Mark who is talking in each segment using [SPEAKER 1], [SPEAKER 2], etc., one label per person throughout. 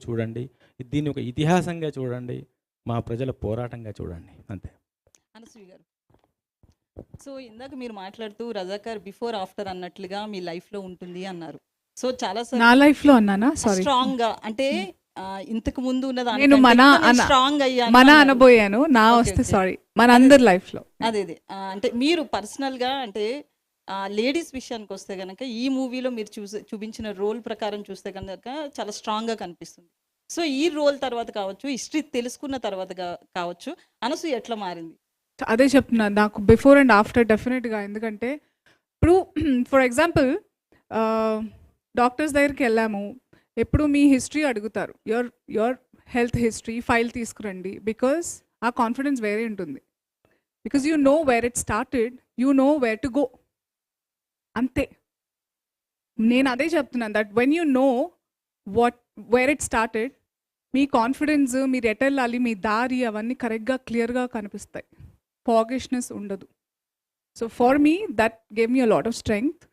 [SPEAKER 1] చూడండి. దీన్ని ఒక ఇతిహాసంగా చూడండి. మా ప్రజల పోరాటంగా చూడండి. అంతే.
[SPEAKER 2] అనసూయ గారు, సో ఇందాక మీరు మాట్లాడుతూ రజాకార్ బిఫోర్ ఆఫ్టర్ అన్నట్లుగా మీ లైఫ్లో ఉంటుంది అన్నారు. సో చాలా
[SPEAKER 3] నా లైఫ్లో అన్నానా? సారీ.
[SPEAKER 2] స్ట్రాంగ్గా అంటే ఇంతకు ముందు ఉన్న
[SPEAKER 3] నేను
[SPEAKER 2] స్ట్రాంగ్ అయ్యాను
[SPEAKER 3] మన అనబోయాను. నా వస్తే సారీ, మన అందరి లైఫ్లో
[SPEAKER 2] అదే అంటే మీరు పర్సనల్గా అంటే లేడీస్ విషయానికి వస్తే కనుక ఈ మూవీలో మీరు చూపించిన రోల్ ప్రకారం చూస్తే కనుక చాలా స్ట్రాంగ్గా కనిపిస్తుంది. సో ఈ రోల్ తర్వాత కావచ్చు, హిస్టరీ తెలుసుకున్న తర్వాత కావచ్చు, అనసూయ ఎట్లా మారింది?
[SPEAKER 3] అదే చెప్తున్నా, నాకు బిఫోర్ అండ్ ఆఫ్టర్ డెఫినెట్గా. ఎందుకంటే ఇప్పుడు ఫర్ ఎగ్జాంపుల్ డాక్టర్స్ దగ్గరికి వెళ్ళాము, ఎప్పుడు మీ హిస్టరీ అడుగుతారు, యువర్ హెల్త్ హిస్టరీ ఫైల్ తీసుకురండి. బికాస్ ఆ కాన్ఫిడెన్స్ వేరే ఉంటుంది. Because you know where it started, you know where to go. అంతే. నేను అదే చెప్తున్నాను, that when you know where it started, me confidence, మీరు ఎటు వెళ్ళాలి, మీ దారి, అవన్నీ కరెక్ట్గా క్లియర్గా కనిపిస్తాయి. ఫాగిష్నెస్ ఉండదు. So for me that gave me a lot of strength.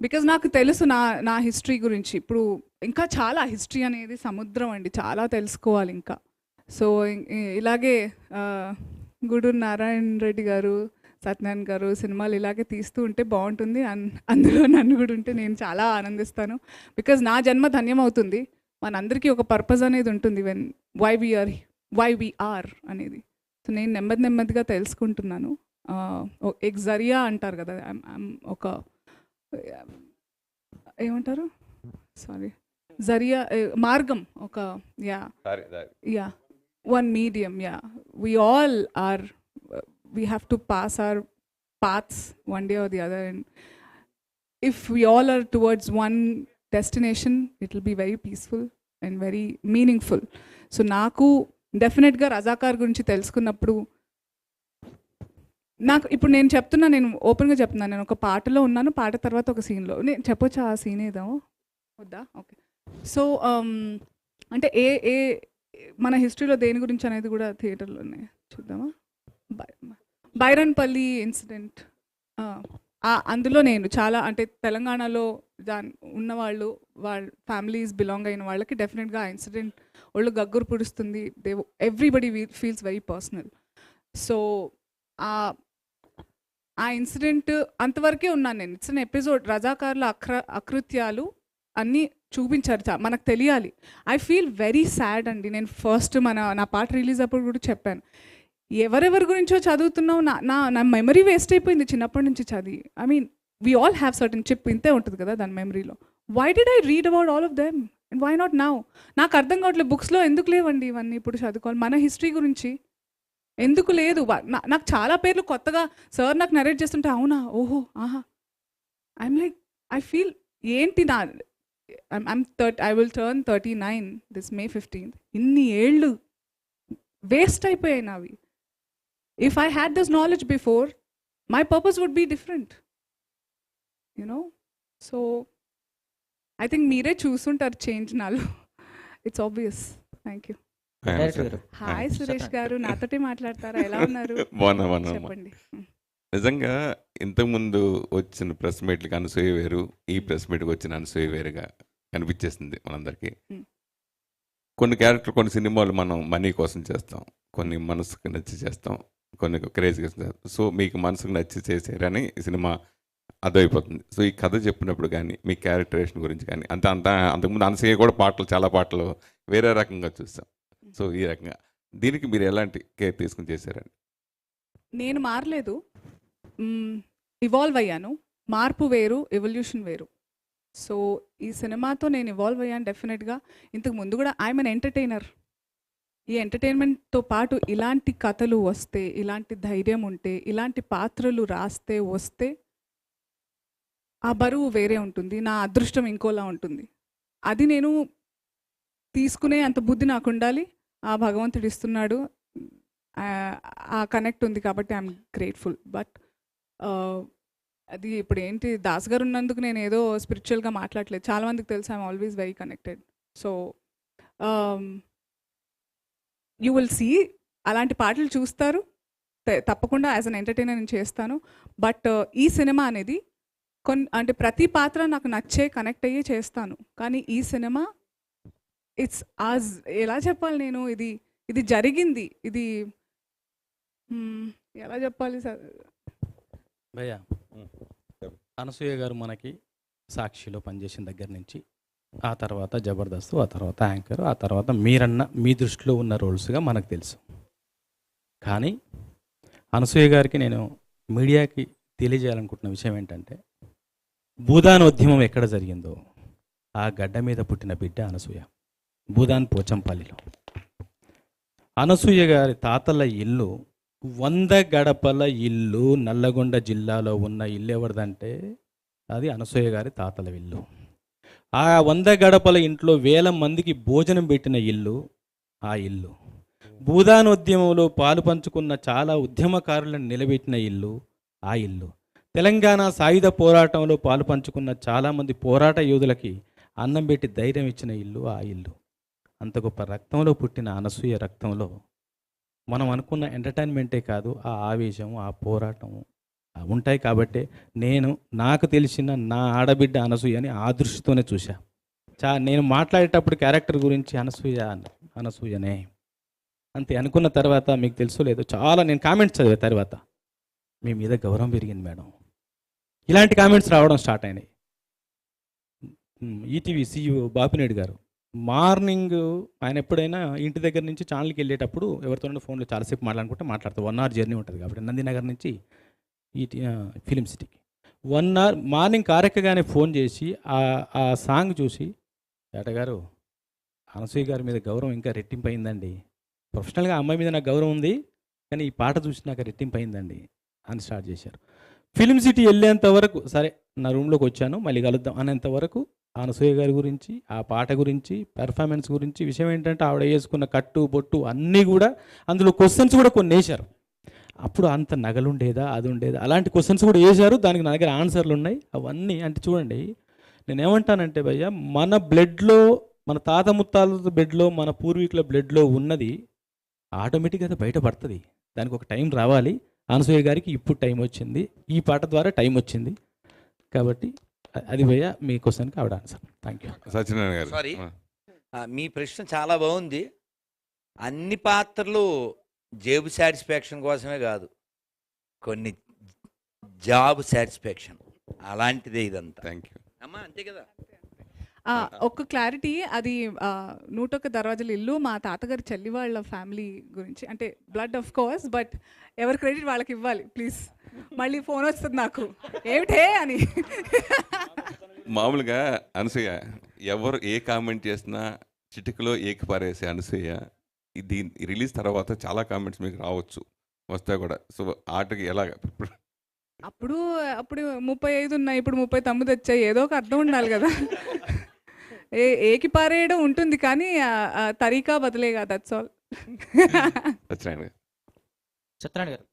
[SPEAKER 3] Because నాకు తెలుసు నా హిస్టరీ గురించి. ఇప్పుడు ఇంకా చాలా హిస్టరీ అనేది సముద్రం అండి, చాలా తెలుసుకోవాలి ఇంకా. సో ఇలాగే గూడూరు నారాయణ రెడ్డి గారు, సత్యనారాయణ గారు సినిమాలు ఇలాగే తీస్తూ ఉంటే బాగుంటుంది. అందులో నన్ను కూడా ఉంటే నేను చాలా ఆనందిస్తాను. బికాజ్ నా జన్మ ధన్యమవుతుంది. మనందరికీ ఒక పర్పస్ అనేది ఉంటుంది, వై వి ఆర్ అనేది. సో నేను నెమ్మదిగా తెలుసుకుంటున్నాను. ఎక్ జరియా అంటారు కదా, ఒక ఏమంటారు, సారీ, జరియా మార్గం, ఒక yeah one medium. Yeah we all are, we have to pass our paths one day or the other, and if we all are towards one destination, it will be very peaceful and very meaningful. So నాకు డెఫినెట్గా రజాకార్ గురించి తెలుసుకున్నప్పుడు నాకు ఇప్పుడు నేను చెప్తున్నా, నేను ఓపెన్గా చెప్తున్నాను, నేను ఒక పాటలో ఉన్నాను, పాట తర్వాత ఒక సీన్లో. నేను చెప్పొచ్చా ఆ సీన్ ఏదో? వద్దా? ఓకే. సో అంటే ఏ మన హిస్టరీలో దేని గురించి అనేది కూడా థియేటర్లోనే చూద్దామా. బైరన్పల్లి ఇన్సిడెంట్, అందులో నేను చాలా అంటే తెలంగాణలో ఉన్నవాళ్ళు, వాళ్ళ ఫ్యామిలీస్ బిలాంగ్ అయిన వాళ్ళకి డెఫినెట్గా ఆ ఇన్సిడెంట్ వాళ్ళు గగ్గురు పుడుస్తుంది. Everybody feels very personal. So ఆ ఇన్సిడెంట్ అంతవరకే ఉన్నాను నేను. It's an episode. రజాకార్ల అకృత్యాలు అన్నీ చూపించారు, మనకు తెలియాలి. ఐ ఫీల్ వెరీ సాడ్ అండి. నేను ఫస్ట్ నా పాట రిలీజ్ అప్పుడు కూడా చెప్పాను, ఎవరెవరి గురించో చదువుతున్నావు, నా మెమరీ వేస్ట్ అయిపోయింది చిన్నప్పటి నుంచి చదివి. I mean we all have certain chip, ఇంతే ఉంటుంది కదా దాని మెమరీలో. Why did I read about all of them and why not now? నాకు అర్థం కావట్లేదు, బుక్స్లో ఎందుకు లేవండి ఇవన్నీ ఇప్పుడు చదువుకోవాలి. మన హిస్టరీ గురించి ఎందుకు లేదు? నాకు చాలా పేర్లు కొత్తగా సార్ నాకు నరేట్ చేస్తుంటే, అవునా, ఓహో, ఆహా, ఐఎమ్ లైక్, ఐ ఫీల్ ఏంటి I will turn 39 this May 15th. ఇన్ని ఏళ్ళు వేస్ట్ అయిపోయాయి నావి. If I had this knowledge before, my purpose would be different, you know. So I think మీరే చూసుంటారు చేంజ్ నాలో. It's obvious. Thank you. Hi Suresh గారు, నాతోటి మాట్లాడతారా? ఎలా ఉన్నారు? చెప్పండి.
[SPEAKER 4] నిజంగా ఇంతకుముందు వచ్చిన ప్రెస్ మీట్లకి అనసూయ వేరు, ఈ ప్రెస్ మీట్కి వచ్చిన అనసూయ వేరుగా కనిపించేసింది మనందరికీ. కొన్ని క్యారెక్టర్, కొన్ని సినిమాలు మనం మనీ కోసం చేస్తాం, కొన్ని మనసుకు నచ్చి చేస్తాం, కొన్ని క్రేజ్గా చేస్తాం. సో మీకు మనసుకు నచ్చి చేసారని ఈ సినిమా అర్థమైపోతుంది. సో ఈ కథ చెప్పినప్పుడు కానీ, మీ క్యారెక్టరేషన్ గురించి కానీ అంతకుముందు అనసూయ కూడా చాలా పాటలు వేరే రకంగా చూస్తాం. సో ఈ రకంగా దీనికి మీరు ఎలాంటి కేర్ తీసుకుని చేశారండి?
[SPEAKER 3] నేను మారలేదు, ఇవాల్వ్ అయ్యాను. మార్పు వేరు, ఎవల్యూషన్ వేరు. సో ఈ సినిమాతో నేను ఇవాల్వ్ అయ్యాను డెఫినెట్గా. ఇంతకు ముందు కూడా ఐఎమ్ అన్ ఎంటర్టైనర్. ఈ ఎంటర్టైన్మెంట్తో పాటు ఇలాంటి కథలు వస్తే, ఇలాంటి ధైర్యం ఉంటే, ఇలాంటి పాత్రలు రాస్తే వస్తే ఆ బరువు వేరే ఉంటుంది, నా అదృష్టం ఇంకోలా ఉంటుంది. అది నేను తీసుకునే అంత బుద్ధి నాకు ఉండాలి, ఆ భగవంతుడు ఇస్తున్నాడు. ఆ కనెక్ట్ ఉంది కాబట్టి ఐఎమ్ గ్రేట్ఫుల్. బట్ అది ఇప్పుడు ఏంటి, దాస్ గారు ఉన్నందుకు నేను ఏదో స్పిరిచువల్గా మాట్లాడలేదు. చాలామందికి తెలుసు I'm always very connected. So you will see, అలాంటి పాటలు చూస్తారు తప్పకుండా. యాజ్ అన్ ఎంటర్టైనర్ నేను చేస్తాను. బట్ ఈ సినిమా అనేది అంటే ప్రతి పాత్ర నాకు నచ్చే, కనెక్ట్ అయ్యే చేస్తాను. కానీ ఈ సినిమా ఇట్స్ ఆజ్ ఎలా చెప్పాలి నేను, ఇది ఇది జరిగింది, ఇది ఎలా చెప్పాలి సార్.
[SPEAKER 1] భయ్యా, అనసూయ గారు మనకి సాక్షిలో పనిచేసిన దగ్గర నుంచి, ఆ తర్వాత జబర్దస్త్, ఆ తర్వాత యాంకర్, ఆ తర్వాత మీరన్న మీ దృష్టిలో ఉన్న రోల్స్గా మనకు తెలుసు. కానీ అనసూయ గారికి నేను మీడియాకి తెలియజేయాలనుకుంటున్న విషయం ఏంటంటే, భూదాన్ ఉద్యమం ఎక్కడ జరిగిందో ఆ గడ్డ మీద పుట్టిన బిడ్డ అనసూయ. భూదాన్ పోచంపల్లిలో. అనసూయ గారి తాతల ఇల్లు 100 గడపల ఇల్లు. నల్లగొండ జిల్లాలో ఉన్న ఇల్లు ఎవరిదంటే అది అనసూయ గారి తాతల ఇల్లు. ఆ 100 గడపల ఇంట్లో 1000 మందికి భోజనం పెట్టిన ఇల్లు ఆ ఇల్లు. భూదాన్ ఉద్యమంలో పాలు పంచుకున్న చాలా ఉద్యమకారులను నిలబెట్టిన ఇల్లు ఆ ఇల్లు. తెలంగాణ సాయుధ పోరాటంలో పాలు పంచుకున్న చాలామంది పోరాట యోధులకి అన్నం పెట్టి ధైర్యం ఇచ్చిన ఇల్లు ఆ ఇల్లు. అంత గొప్ప రక్తంలో పుట్టిన అనసూయ రక్తంలో మనం అనుకున్న ఎంటర్టైన్మెంటే కాదు, ఆ ఆవేశం, ఆ పోరాటం ఉంటాయి. కాబట్టి నాకు తెలిసిన నా ఆడబిడ్డ అనసూయని ఆ దృష్టితోనే చూసా. నేను మాట్లాడేటప్పుడు క్యారెక్టర్ గురించి అనసూయనే అంతే అనుకున్న తర్వాత, మీకు తెలుసో లేదో, చాలా నేను కామెంట్స్ చదివా తర్వాత, మీ మీద గౌరవం పెరిగింది మేడం, ఇలాంటి కామెంట్స్ రావడం స్టార్ట్ అయినాయి. ఈటీవీ CEO బాపినేడు గారు మార్నింగ్ ఆయన ఎప్పుడైనా ఇంటి దగ్గర నుంచి ఛానల్కి వెళ్ళేటప్పుడు ఎవరితోనైనా ఫోన్లో చాలాసేపు మాట్లాడతారు. 1 hour జర్నీ ఉంటుంది కాబట్టి నందినగర్ నుంచి ఫిలిం సిటీకి 1 hour. మార్నింగ్ కారెక్కగానే ఫోన్ చేసి ఆ సాంగ్ చూసి, ఏటగారు అనసూయ గారి మీద గౌరవం ఇంకా రెట్టింపు అయిందండి, ప్రొఫెషనల్గా అమ్మాయి మీద నాకు గౌరవం ఉంది, కానీ ఈ పాట చూసి నాకు రెట్టింపు అయిందండి అని స్టార్ట్ చేశారు. ఫిలిం సిటీ వెళ్ళేంత వరకు సరే నా రూమ్లోకి వచ్చాను, మళ్ళీ కలుద్దాం అనేంత వరకు అనసూయ గారి గురించి, ఆ పాట గురించి, పెర్ఫార్మెన్స్ గురించి, విషయం ఏంటంటే ఆవిడ వేసుకున్న కట్టు బొట్టు అన్నీ కూడా, అందులో క్వశ్చన్స్ కూడా కొన్ని వేశారు. అప్పుడు అంత నగలుండేదా, అది ఉండేదా, అలాంటి క్వశ్చన్స్ కూడా వేశారు. దానికి నా దగ్గర ఆన్సర్లు ఉన్నాయి. అవన్నీ అంటే చూడండి, నేనేమంటానంటే భయ్య, మన బ్లడ్లో, మన తాత ముత్తాల బ్లడ్లో, మన పూర్వీకుల బ్లడ్లో ఉన్నది ఆటోమేటిక్గా బయటపడుతుంది. దానికి ఒక టైం రావాలి. అనసూయ గారికి ఇప్పుడు టైం వచ్చింది, ఈ పాట ద్వారా టైం వచ్చింది. కాబట్టి అది భయ్య మీ క్వశ్చన్కి ఆవిడ ఆన్సర్. Thank you.
[SPEAKER 4] సత్యనారాయణ గారు.
[SPEAKER 5] సారీ, మీ ప్రశ్న చాలా బాగుంది. అన్ని పాత్రలు జేబు సాటిస్ఫాక్షన్ కోసమే కాదు, కొన్ని జాబ్ సాటిస్ఫాక్షన్, అలాంటిదే ఇదంతా.
[SPEAKER 4] థ్యాంక్ యూ
[SPEAKER 5] అమ్మా, అంతే కదా.
[SPEAKER 3] ఒక క్లారిటీ, అది 101 దర్వాజల ఇల్లు మా తాతగారి చెల్లి వాళ్ళ ఫ్యామిలీ గురించి, అంటే బ్లడ్ ఆఫ్ కోర్స్, బట్ ఎవరి క్రెడిట్ వాళ్ళకి ఇవ్వాలి ప్లీజ్. మళ్ళీ ఫోన్ వస్తుంది నాకు, ఏమిటే అని.
[SPEAKER 4] మామూలుగా అనసూయ ఎవరు ఏ కామెంట్ చేసినా చిటికలో ఏకి పారేసే అనసూయ, ఇది రిలీజ్ తర్వాత చాలా కామెంట్స్ మీకు రావచ్చు, వస్తాయి కూడా. సో ఆటకి ఎలా
[SPEAKER 3] అప్పుడు 35 ఉన్నాయి, ఇప్పుడు 39 వచ్చాయి, ఏదో ఒక అర్థం ఉండాలి కదా. ఏకి పారేయడం ఉంటుంది కానీ తరీకా బదిలేగా, దట్స్ ఆల్.
[SPEAKER 4] సత్యనారాయణ గారు.
[SPEAKER 1] సత్యనారాయణ గారు